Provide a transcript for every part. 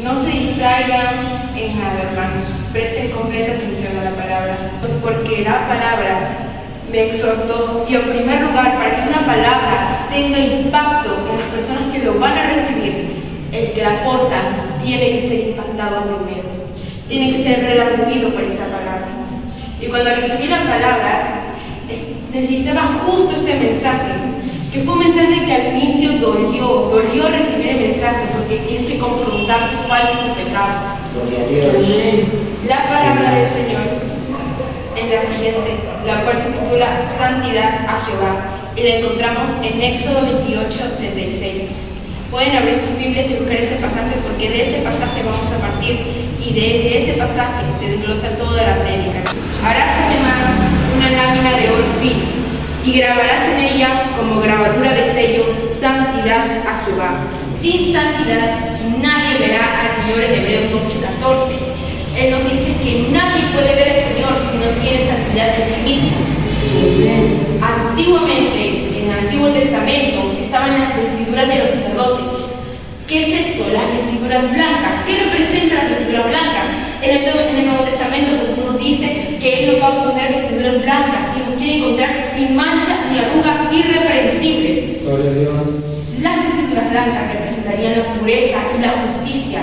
No se distraigan en nada, hermanos. Presten completa atención a la palabra, porque la palabra me exhortó, y en primer lugar, para que una palabra tenga impacto en las personas que lo van a recibir, el que la porta tiene que ser impactado primero, tiene que ser redarguido por esta palabra. Y cuando recibí la palabra, necesitaba justo este mensaje, que fue un mensaje que al inicio dolió recibir el mensaje, porque tienes que confrontar tu falta y tu pecado. Gloria a Dios. La palabra del Señor es la siguiente, la cual se titula Santidad a Jehová, y la encontramos en Éxodo 28:36. Pueden abrir sus Biblias y buscar ese pasaje, porque de ese pasaje vamos a partir, y de ese pasaje se desglosa toda la prédica. Harás además una lámina de oro fino, y grabarás en ella como grabadura de sello Santidad a Jehová. Sin santidad nadie verá al Señor, en Hebreos 12:14. Él nos dice que nadie puede ver al Señor si no tiene santidad en sí mismo. Antiguamente, en el Antiguo Testamento, estaban las vestiduras de los sacerdotes. ¿Qué es esto? Las vestiduras blancas. ¿Qué representan las vestiduras blancas? En el Nuevo Testamento Jesús nos dice que Él nos va a poner vestiduras blancas y nos quiere encontrar sin mancha ni arruga, irreprensibles. Gloria a Dios. Las vestiduras blancas representarían la pureza y la justicia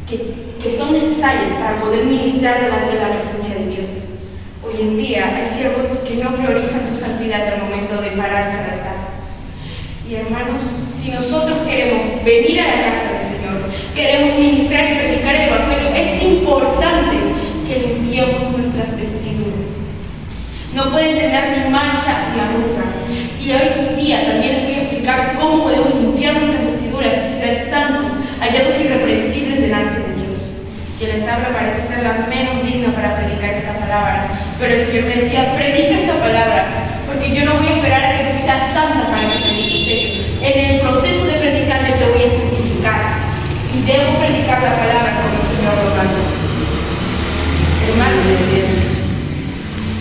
que son necesarias para poder ministrar delante de la presencia de Dios. Hoy en día hay siervos que no priorizan su santidad al momento de pararse al altar. Y hermanos, si nosotros queremos venir a la casa del Señor, queremos ministrar y predicar el Evangelio, es importante que limpiemos nuestras vestiduras. No pueden tener ni mancha ni arruga. Y hoy en día también les voy a explicar cómo podemos limpiar nuestras vestiduras y ser santos, hallados irreprensibles delante de Dios. Quien les habla parece ser la menos digna para predicar esta palabra, pero el Señor me decía, predica esta palabra, porque yo no voy a esperar a que tú seas santa para que prediques ello. En el proceso de predicar te voy a santificar, y debo predicar la palabra como el Señor lo manda. Hermanos,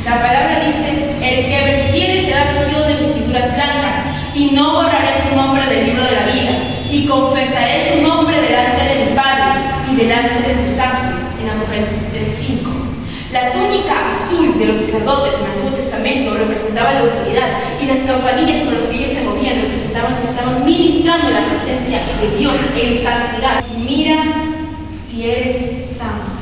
la palabra dice, el que venciere será vestido de vestiduras blancas, y no borraré su nombre del libro de la vida, y confesaré su nombre delante de mi Padre y delante de sus ángeles, en Apocalipsis 3:5. La túnica azul de los sacerdotes en el Antiguo Testamento representaba la autoridad, y las campanillas con las que ellos se movían representaban que estaban ministrando la presencia de Dios en santidad. Mira si eres santo.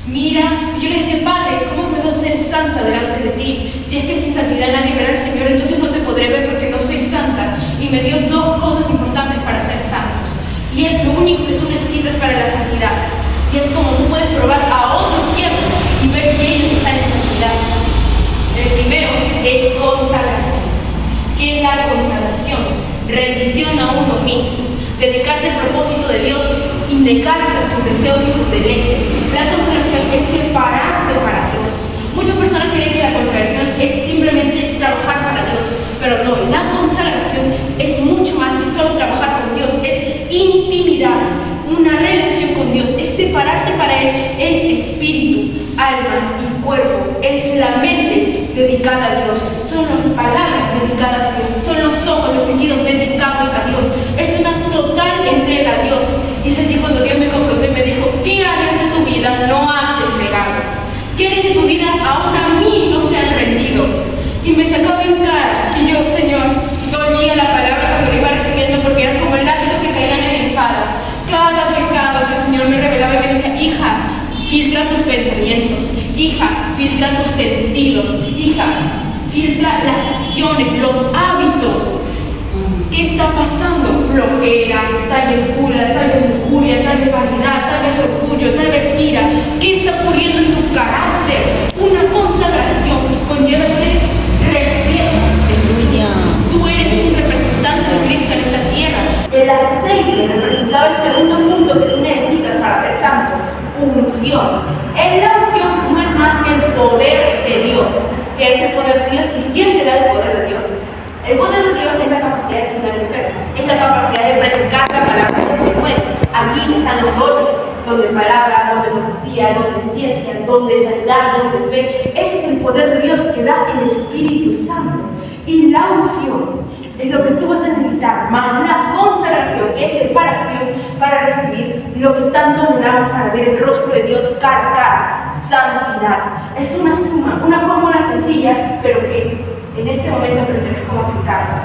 Mira, yo le decía, Padre, ¿cómo puedo ser santa delante de ti? Si es que sin santidad nadie verá al Señor, entonces no te podré ver porque no soy santa. Y me dio dos cosas importantes para ser santos. Y es lo único que tú necesitas para la santidad. Y es como tú puedes probar a otros siervos y ver que ellos están en santidad. El primero es consagración. ¿Qué es la consagración? Rendición a uno mismo. Dedicarte al propósito de Dios y negarte tus deseos y tus deleites. La consagración es separarte para Dios. Muchas personas creen que la consagración es simplemente trabajar para Dios, pero no, la consagración es mucho más que solo trabajar con Dios, es intimidad, una relación con Dios, es separarte para Él en espíritu, alma y cuerpo, es la mente dedicada a Dios, son las palabras dedicadas a Dios, son los ojos, los sentidos dedicados a Dios, es una total entrega a Dios. Y sentí cuando Dios me confrontó y me dijo, ¿qué áreas de tu vida no has entregado? ¿Qué áreas de tu vida aún a mí no se han rendido? Y me sacaba en cara, y yo, Señor, dolía la palabra cuando lo iba recibiendo, porque era como el látigo que caía en la espada. Cada pecado que el Señor me revelaba y me decía, hija, filtra tus pensamientos, hija, filtra tus sentidos, hija, filtra las acciones, los hábitos. ¿Qué está pasando? Flojera, tal vez gula, tal vez lujuria, tal vez vanidad, tal vez orgullo, tal vez ira. ¿Qué está ocurriendo en tu carácter? Una consagración conlleva ser repleto de Dios. Tú eres un representante de Cristo en esta tierra. El aceite representaba el segundo punto que tú necesitas para ser santo: unción. La unción no es más que el poder de Dios. ¿Qué es el poder de Dios? ¿Y quién te da el poder de Dios? El poder de Dios es la capacidad de sanar enfermos, es la capacidad de predicar la palabra que se mueve. Aquí están los dones, donde palabra, don de profecía, don de ciencia, don de sanidad, don de fe. Ese es el poder de Dios que da el Espíritu Santo. Y la unción es lo que tú vas a necesitar, más la consagración es separación para recibir lo que tanto anhelamos para ver el rostro de Dios cara a cara, santidad. Es una suma, una fórmula sencilla, pero que en este momento aprenderemos cómo aplicarla.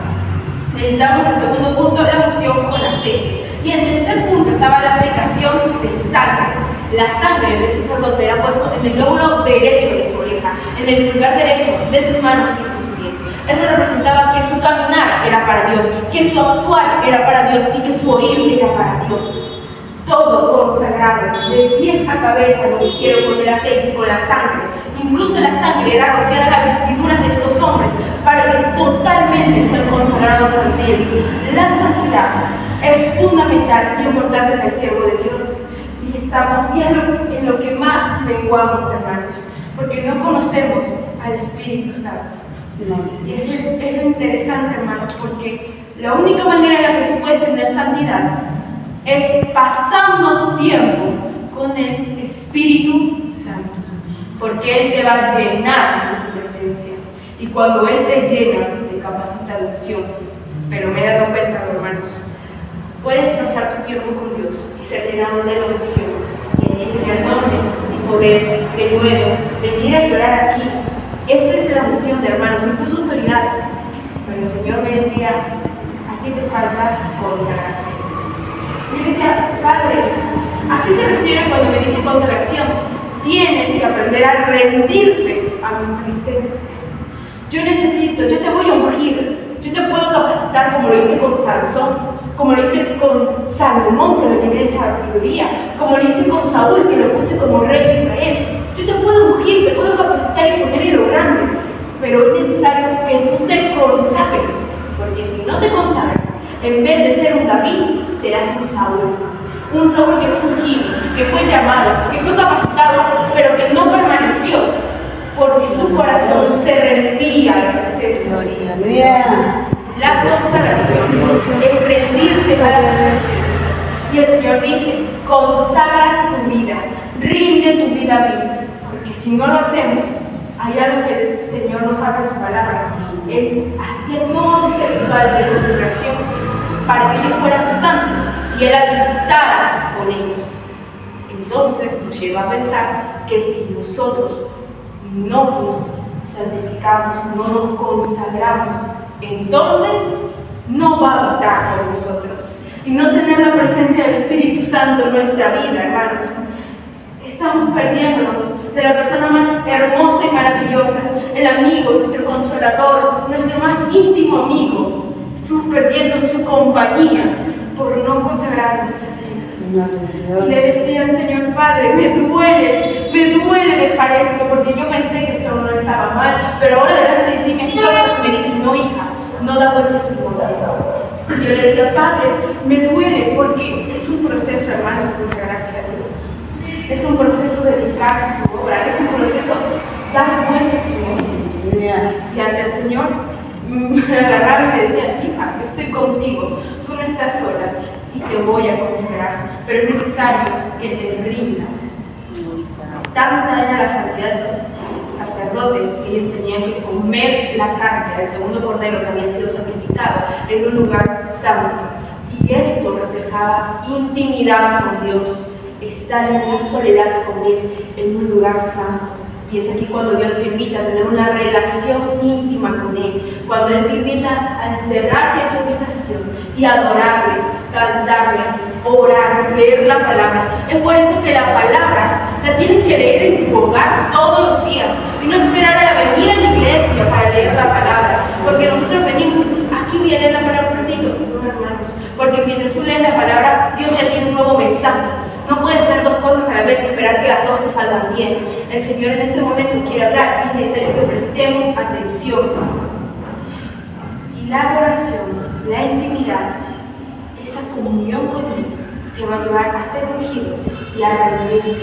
Necesitamos el segundo punto, la unción con aceite. Y en tercer punto estaba la aplicación de sangre. La sangre del sacerdote era puesto en el lóbulo derecho de su oreja, en el pulgar derecho de sus manos y de sus pies. Eso representaba que su caminar era para Dios, que su actuar era para Dios y que su oír era para Dios. Todo consagrado, de pies a cabeza, lo ungieron con el aceite y con la sangre. Incluso la sangre era rociada en las vestiduras de estos hombres para que totalmente sean consagrados ante Él. La santidad es fundamental y importante en el siervo de Dios. Y estamos viendo en lo que más menguamos, hermanos, porque no conocemos al Espíritu Santo. Y es lo interesante, hermanos, porque la única manera en la que tú puedes tener santidad es pasando tiempo con el Espíritu Santo, porque Él te va a llenar de su presencia. Y cuando Él te llena, te capacita de unción. Pero me he dado cuenta, hermanos, puedes pasar tu tiempo con Dios y ser llenado de la unción, y en tener dones y poder de nuevo venir a llorar aquí. Esa es la unción, de hermanos, incluso autoridad. Pero el Señor me decía, a ti te falta consagración. Y yo decía, Padre, ¿a qué se refiere cuando me dice consagración? Tienes que aprender a rendirte a mi presencia. Yo te voy a ungir, yo te puedo capacitar como lo hice con Sansón, como lo hice con Salomón, que lo llené de sabiduría, como lo hice con Saúl, que lo puse como rey de Israel. Yo te puedo ungir, te puedo capacitar y poner en lo grande, pero es necesario que tú te consagres, porque si no te consagras, en vez de ser un David, serás un Saúl que fue ungido, que fue llamado, que fue capacitado, pero que no permaneció, porque su corazón se rendía a la presencia de Dios. La consagración es rendirse a la presencia. Y el Señor dice, consagra tu vida, rinde tu vida a mí, porque si no lo hacemos, hay algo que el Señor nos habla en su palabra. Él hacía todo este ritual de consagración para que ellos fueran santos y Él habitara con ellos. Entonces nos lleva a pensar que si nosotros no nos santificamos, no nos consagramos, entonces no va a habitar con nosotros. Y no tener la presencia del Espíritu Santo en nuestra vida, hermanos, estamos perdiéndonos de la persona más hermosa y maravillosa, el amigo, nuestro consolador, nuestro más íntimo amigo. Estamos perdiendo su compañía por no consagrar nuestras vidas. Y le decía al Señor, Padre, me duele dejar esto, porque yo pensé que esto no estaba mal, pero ahora delante de ti me dices, no, hija, no da buen testimonio. Y yo le decía, Padre, me duele, porque es un proceso, hermanos, consagrarse a Dios. Es un proceso de dedicarse a su obra, es un proceso de dar buen testimonio. Y ante el Señor me agarraba y me decía, hija, yo estoy contigo, tú no estás sola y te voy a consagrar, pero es necesario que te rindas. Tanta era la santidad de estos sacerdotes que ellos tenían que comer la carne del segundo cordero que había sido sacrificado en un lugar santo. Y esto reflejaba intimidad con Dios, estar en una soledad con Él, en un lugar santo. Y es aquí cuando Dios te invita a tener una relación íntima con Él, cuando Él te invita a encerrarte en tu habitación y adorarle, cantarle, orar, leer la palabra. Es por eso que la palabra la tienes que leer en tu hogar todos los días y no esperar a venir a la iglesia para leer la palabra, porque nosotros venimos y decimos, aquí voy a leer la palabra un ratito. No, hermanos, porque mientras tú lees la palabra, Dios ya tiene un nuevo mensaje. No puedes hacer dos cosas a la vez y esperar que las dos te salgan bien. El Señor en este momento quiere hablar y es necesario que prestemos atención. Y la adoración, la intimidad, esa comunión con Él, te va a llevar a ser ungido y a rendirte.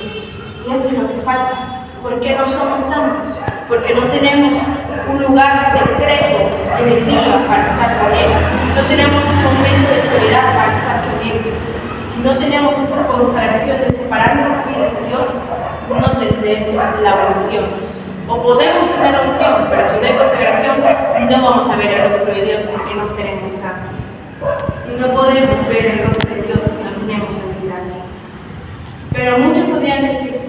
Y eso es lo que falta. ¿Por qué no somos santos? Porque no tenemos un lugar secreto en el día para estar con Él. No tenemos un momento de soledad para estar con Él. Si no tenemos esa consagración de separarnos tenemos la unción. O podemos tener la unción, pero si no hay consagración, no vamos a ver el rostro de Dios porque no seremos santos. Y no podemos ver el rostro de Dios si no tenemos santidad. Pero muchos podrían decir,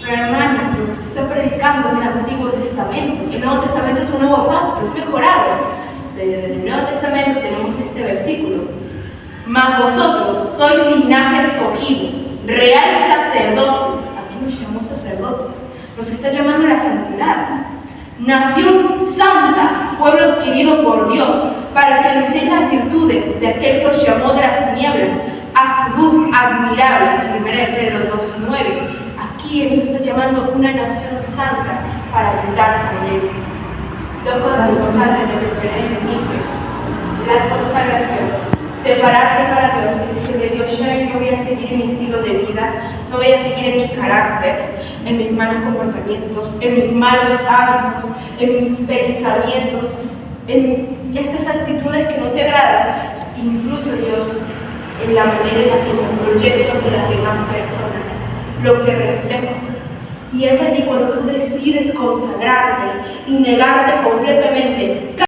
pero hermano, lo que usted está predicando en el Antiguo Testamento. El Nuevo Testamento es un nuevo pacto, es mejorado. Pero en el Nuevo Testamento tenemos este versículo. Mas vosotros sois linaje escogido, real sacerdocio. Aquí nos llamamos sacerdotes. Nos está llamando a la santidad. Nación santa, pueblo adquirido por Dios, para que anunciéis las virtudes de aquel que os llamó de las tinieblas a su luz admirable. 1 Pedro 2:9. Aquí Él nos está llamando una nación santa para habitar con Él. Dos cosas importantes que mencioné en el inicio. La consagración. Separarte para Dios y decirle, Dios, yo no voy a seguir en mi estilo de vida, no voy a seguir en mi carácter, en mis malos comportamientos, en mis malos hábitos, en mis pensamientos, en estas actitudes que no te agradan, incluso Dios, en la manera en la que me proyecto ante las demás personas, lo que reflejo. Y es allí cuando tú decides consagrarte y negarte completamente.